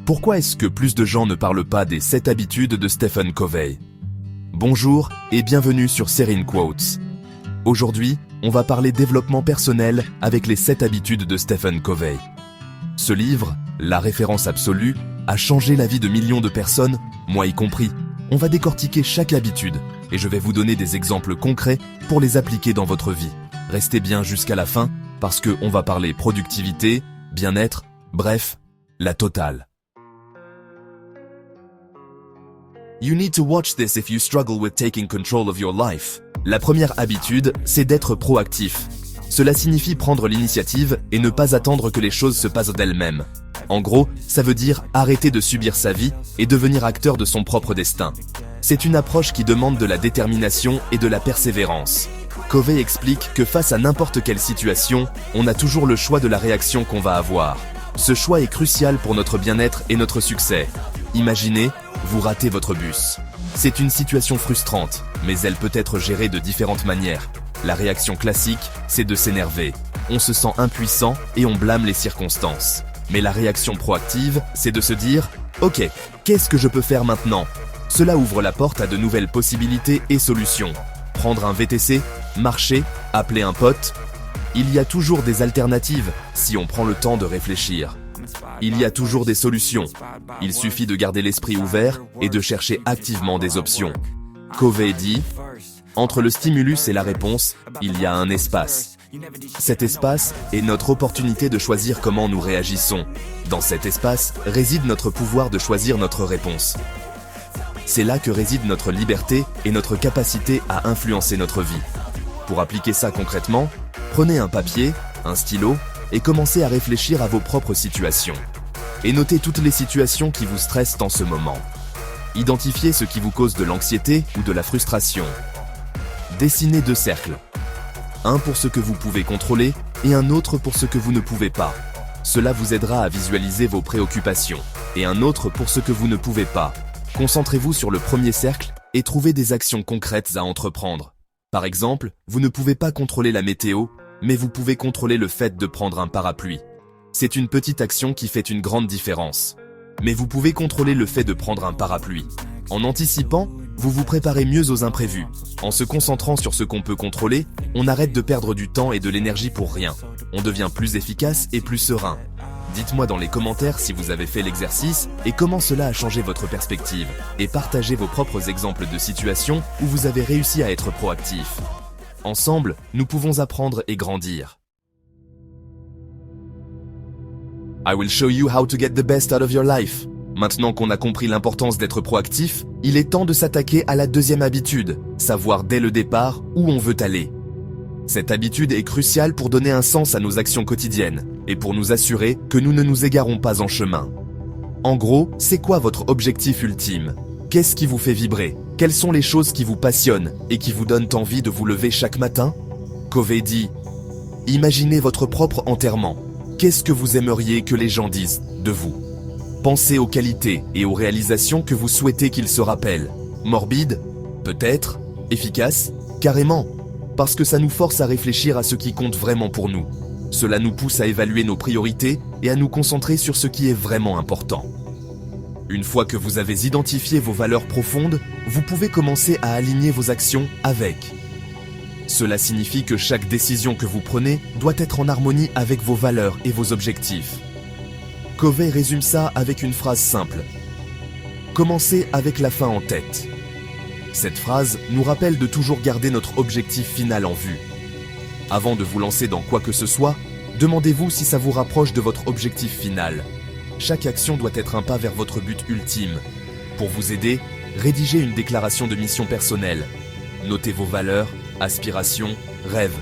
Pourquoi est-ce que plus de gens ne parlent pas des 7 habitudes de Stephen Covey? Bonjour et bienvenue sur Serene Quotes. Aujourd'hui, on va parler développement personnel avec les 7 habitudes de Stephen Covey. Ce livre, la référence absolue, a changé la vie de millions de personnes, moi y compris. On va décortiquer chaque habitude et je vais vous donner des exemples concrets pour les appliquer dans votre vie. Restez bien jusqu'à la fin parce qu'on va parler productivité, bien-être, bref, la totale. You need to watch this if you struggle with taking control of your life. La première habitude, c'est d'être proactif. Cela signifie prendre l'initiative et ne pas attendre que les choses se passent d'elles-mêmes. En gros, ça veut dire arrêter de subir sa vie et devenir acteur de son propre destin. C'est une approche qui demande de la détermination et de la persévérance. Covey explique que face à n'importe quelle situation, on a toujours le choix de la réaction qu'on va avoir. Ce choix est crucial pour notre bien-être et notre succès. Imaginez, vous ratez votre bus. C'est une situation frustrante, mais elle peut être gérée de différentes manières. La réaction classique, c'est de s'énerver. On se sent impuissant et on blâme les circonstances. Mais la réaction proactive, c'est de se dire « Ok, qu'est-ce que je peux faire maintenant ?» Cela ouvre la porte à de nouvelles possibilités et solutions. Prendre un VTC, marcher, appeler un pote. Il y a toujours des alternatives si on prend le temps de réfléchir. Il y a toujours des solutions. Il suffit de garder l'esprit ouvert et de chercher activement des options. Covey dit « Entre le stimulus et la réponse, il y a un espace. Cet espace est notre opportunité de choisir comment nous réagissons. Dans cet espace réside notre pouvoir de choisir notre réponse. C'est là que réside notre liberté et notre capacité à influencer notre vie. Pour appliquer ça concrètement, prenez un papier, un stylo et commencez à réfléchir à vos propres situations. Et notez toutes les situations qui vous stressent en ce moment. Identifiez ce qui vous cause de l'anxiété ou de la frustration. Dessinez 2 cercles. Un pour ce que vous pouvez contrôler et un autre pour ce que vous ne pouvez pas. Cela vous aidera à visualiser vos préoccupations. Et un autre pour ce que vous ne pouvez pas. Concentrez-vous sur le premier cercle et trouvez des actions concrètes à entreprendre. Par exemple, vous ne pouvez pas contrôler la météo, mais vous pouvez contrôler le fait de prendre un parapluie. C'est une petite action qui fait une grande différence. Mais vous pouvez contrôler le fait de prendre un parapluie. En anticipant, vous vous préparez mieux aux imprévus. En se concentrant sur ce qu'on peut contrôler, on arrête de perdre du temps et de l'énergie pour rien. On devient plus efficace et plus serein. Dites-moi dans les commentaires si vous avez fait l'exercice et comment cela a changé votre perspective. Et partagez vos propres exemples de situations où vous avez réussi à être proactif. Ensemble, nous pouvons apprendre et grandir. I will show you how to get the best out of your life. Maintenant qu'on a compris l'importance d'être proactif, il est temps de s'attaquer à la deuxième habitude, savoir dès le départ où on veut aller. Cette habitude est cruciale pour donner un sens à nos actions quotidiennes et pour nous assurer que nous ne nous égarons pas en chemin. En gros, c'est quoi votre objectif ultime? Qu'est-ce qui vous fait vibrer? Quelles sont les choses qui vous passionnent et qui vous donnent envie de vous lever chaque matin? Covey dit « Imaginez votre propre enterrement. Qu'est-ce que vous aimeriez que les gens disent de vous? Pensez aux qualités et aux réalisations que vous souhaitez qu'ils se rappellent. Morbide? Peut-être? Efficace? Carrément. Parce que ça nous force à réfléchir à ce qui compte vraiment pour nous. Cela nous pousse à évaluer nos priorités et à nous concentrer sur ce qui est vraiment important. Une fois que vous avez identifié vos valeurs profondes, vous pouvez commencer à aligner vos actions avec. Cela signifie que chaque décision que vous prenez doit être en harmonie avec vos valeurs et vos objectifs. Covey résume ça avec une phrase simple. Commencez avec la fin en tête. Cette phrase nous rappelle de toujours garder notre objectif final en vue. Avant de vous lancer dans quoi que ce soit, demandez-vous si ça vous rapproche de votre objectif final. Chaque action doit être un pas vers votre but ultime. Pour vous aider, rédigez une déclaration de mission personnelle. Notez vos valeurs, aspirations, rêves.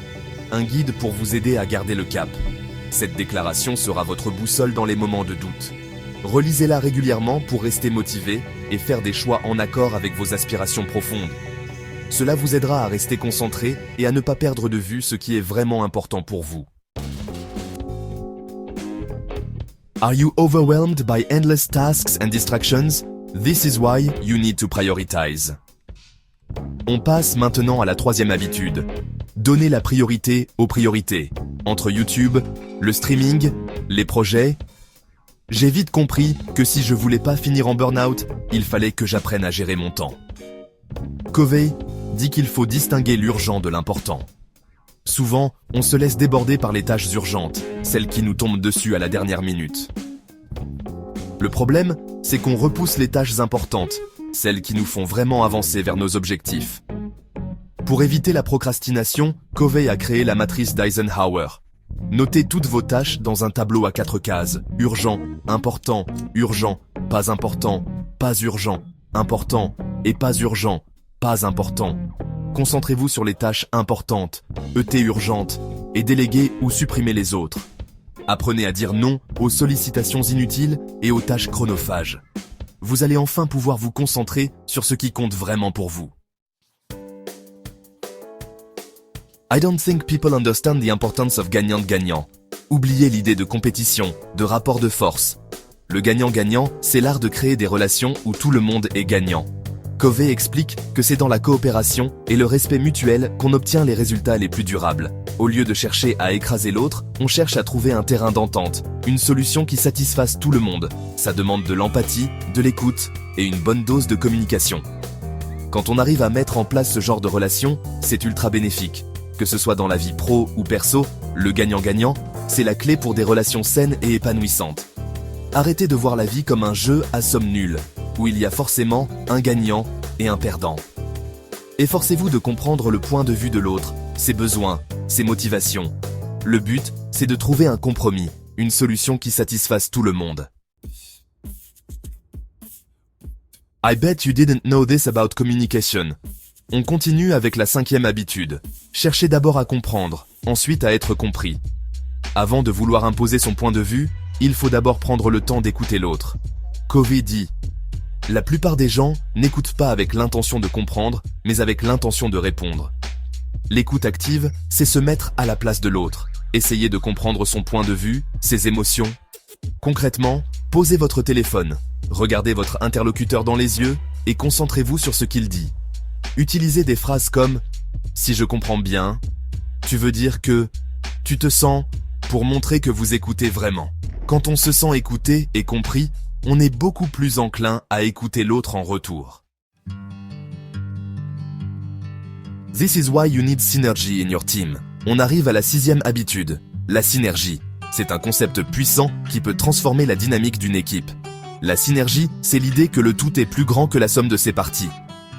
Un guide pour vous aider à garder le cap. Cette déclaration sera votre boussole dans les moments de doute. Relisez-la régulièrement pour rester motivé et faire des choix en accord avec vos aspirations profondes. Cela vous aidera à rester concentré et à ne pas perdre de vue ce qui est vraiment important pour vous. Are you overwhelmed by endless tasks and distractions? This is why you need to prioritize. On passe maintenant à la troisième habitude. Donnez la priorité aux priorités. Entre YouTube, le streaming, les projets, J'ai vite compris que si je voulais pas finir en burn-out, il fallait que j'apprenne à gérer mon temps. Covey dit qu'il faut distinguer l'urgent de l'important. Souvent, on se laisse déborder par les tâches urgentes, celles qui nous tombent dessus à la dernière minute. Le problème, c'est qu'on repousse les tâches importantes, celles qui nous font vraiment avancer vers nos objectifs. Pour éviter la procrastination, Covey a créé la matrice d'Eisenhower. Notez toutes vos tâches dans un tableau à 4 cases. Urgent, important, urgent, pas important, pas urgent, important et pas urgent, pas important. Concentrez-vous sur les tâches importantes, urgentes, et déléguez ou supprimez les autres. Apprenez à dire non aux sollicitations inutiles et aux tâches chronophages. Vous allez enfin pouvoir vous concentrer sur ce qui compte vraiment pour vous. I don't think people understand the importance of gagnant-gagnant. Oubliez l'idée de compétition, de rapport de force. Le gagnant-gagnant, c'est l'art de créer des relations où tout le monde est gagnant. Covey explique que c'est dans la coopération et le respect mutuel qu'on obtient les résultats les plus durables. Au lieu de chercher à écraser l'autre, on cherche à trouver un terrain d'entente, une solution qui satisfasse tout le monde. Ça demande de l'empathie, de l'écoute et une bonne dose de communication. Quand on arrive à mettre en place ce genre de relation, c'est ultra bénéfique. Que ce soit dans la vie pro ou perso, le gagnant-gagnant, c'est la clé pour des relations saines et épanouissantes. Arrêtez de voir la vie comme un jeu à somme nulle, où il y a forcément un gagnant et un perdant. Efforcez-vous de comprendre le point de vue de l'autre, ses besoins, ses motivations. Le but, c'est de trouver un compromis, une solution qui satisfasse tout le monde. I bet you didn't know this about communication. On continue avec la 5e habitude. Cherchez d'abord à comprendre, ensuite à être compris. Avant de vouloir imposer son point de vue, il faut d'abord prendre le temps d'écouter l'autre. Covey dit « La plupart des gens n'écoutent pas avec l'intention de comprendre, mais avec l'intention de répondre. » L'écoute active, c'est se mettre à la place de l'autre, essayer de comprendre son point de vue, ses émotions. Concrètement, posez votre téléphone, regardez votre interlocuteur dans les yeux et concentrez-vous sur ce qu'il dit. Utilisez des phrases comme « Si je comprends bien »,« Tu veux dire que »,« Tu te sens », pour montrer que vous écoutez vraiment. Quand on se sent écouté et compris, on est beaucoup plus enclin à écouter l'autre en retour. This is why you need synergy in your team. On arrive à la 6e habitude, la synergie. C'est un concept puissant qui peut transformer la dynamique d'une équipe. La synergie, c'est l'idée que le tout est plus grand que la somme de ses parties.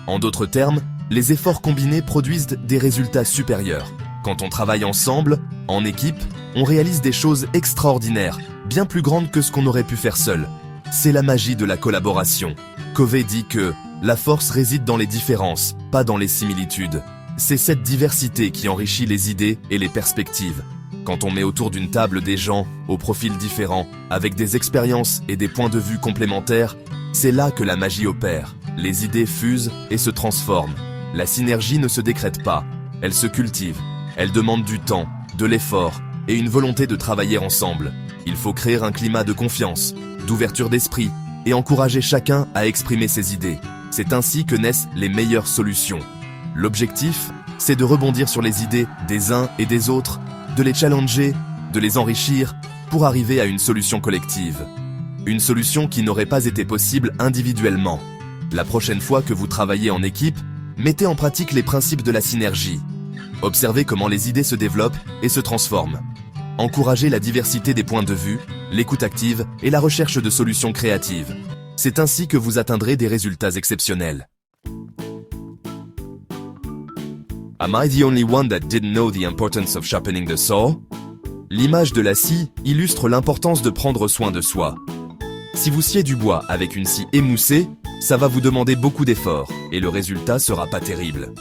En d'autres termes, les efforts combinés produisent des résultats supérieurs. Quand on travaille ensemble, en équipe, on réalise des choses extraordinaires, bien plus grandes que ce qu'on aurait pu faire seul. C'est la magie de la collaboration. Covey dit que la force réside dans les différences, pas dans les similitudes. C'est cette diversité qui enrichit les idées et les perspectives. Quand on met autour d'une table des gens aux profils différents, avec des expériences et des points de vue complémentaires, c'est là que la magie opère. Les idées fusent et se transforment. La synergie ne se décrète pas, elle se cultive. Elle demande du temps, de l'effort et une volonté de travailler ensemble. Il faut créer un climat de confiance, d'ouverture d'esprit et encourager chacun à exprimer ses idées. C'est ainsi que naissent les meilleures solutions. L'objectif, c'est de rebondir sur les idées des uns et des autres, de les challenger, de les enrichir pour arriver à une solution collective. Une solution qui n'aurait pas été possible individuellement. La prochaine fois que vous travaillez en équipe, mettez en pratique les principes de la synergie. Observez comment les idées se développent et se transforment. Encouragez la diversité des points de vue, l'écoute active et la recherche de solutions créatives. C'est ainsi que vous atteindrez des résultats exceptionnels. Am I the only one that didn't know the importance of sharpening the saw? L'image de la scie illustre l'importance de prendre soin de soi. Si vous sciez du bois avec une scie émoussée, ça va vous demander beaucoup d'efforts et le résultat sera pas terrible.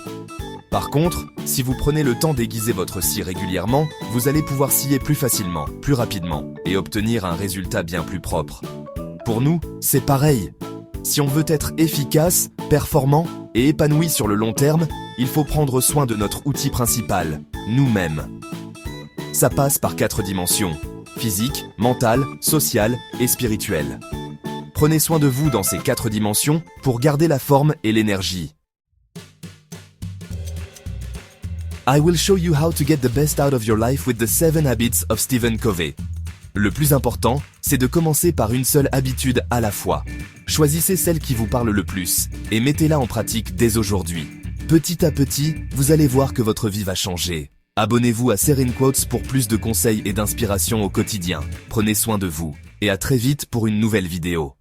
Par contre, si vous prenez le temps d'aiguiser votre scie régulièrement, vous allez pouvoir scier plus facilement, plus rapidement et obtenir un résultat bien plus propre. Pour nous, c'est pareil. Si on veut être efficace, performant et épanoui sur le long terme, il faut prendre soin de notre outil principal, nous-mêmes. Ça passe par 4 dimensions: physique, mentale, sociale et spirituelle. Prenez soin de vous dans ces 4 dimensions pour garder la forme et l'énergie. I will show you how to get the best out of your life with the 7 habits of Stephen Covey. Le plus important, c'est de commencer par une seule habitude à la fois. Choisissez celle qui vous parle le plus et mettez-la en pratique dès aujourd'hui. Petit à petit, vous allez voir que votre vie va changer. Abonnez-vous à Serene Quotes pour plus de conseils et d'inspiration au quotidien. Prenez soin de vous et à très vite pour une nouvelle vidéo.